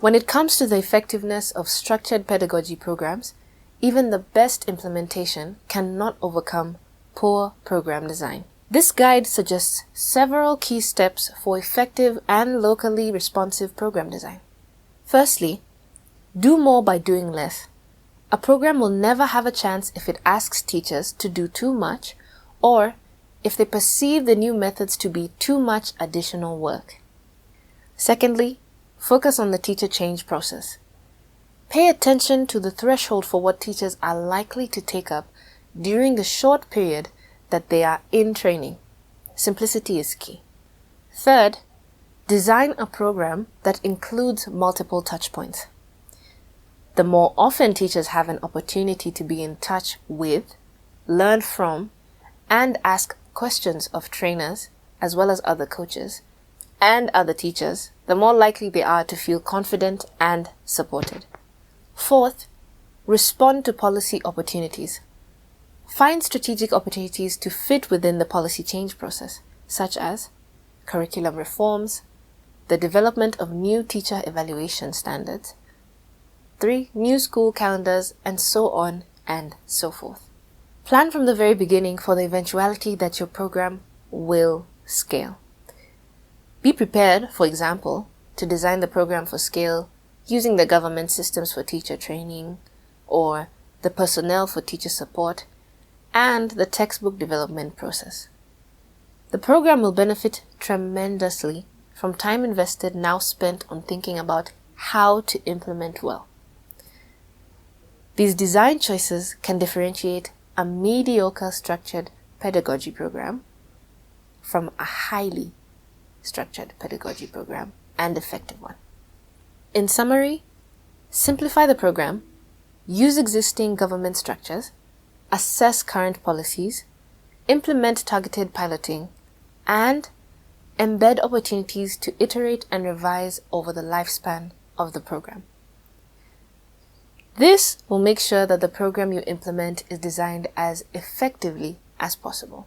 When it comes to the effectiveness of structured pedagogy programs, even the best implementation cannot overcome poor program design. This guide suggests several key steps for effective and locally responsive program design. Firstly, do more by doing less. A program will never have a chance if it asks teachers to do too much or if they perceive the new methods to be too much additional work. Secondly, focus on the teacher change process. Pay attention to the threshold for what teachers are likely to take up during the short period that they are in training. Simplicity is key. Third, design a program that includes multiple touchpoints. The more often teachers have an opportunity to be in touch with, learn from, and ask questions of trainers, as well as other coaches, and other teachers, the more likely they are to feel confident and supported. Fourth, respond to policy opportunities. Find strategic opportunities to fit within the policy change process, such as curriculum reforms, the development of new teacher evaluation standards, 3. New school calendars, and so on and so forth. Plan from the very beginning for the eventuality that your program will scale. Be prepared, for example, to design the program for scale using the government systems for teacher training, or the personnel for teacher support, and the textbook development process. The program will benefit tremendously from time invested now spent on thinking about how to implement well. These design choices can differentiate a mediocre structured pedagogy program from a highly structured pedagogy program and effective one. In summary, simplify the program, use existing government structures, assess current policies, implement targeted piloting, and embed opportunities to iterate and revise over the lifespan of the program. This will make sure that the program you implement is designed as effectively as possible.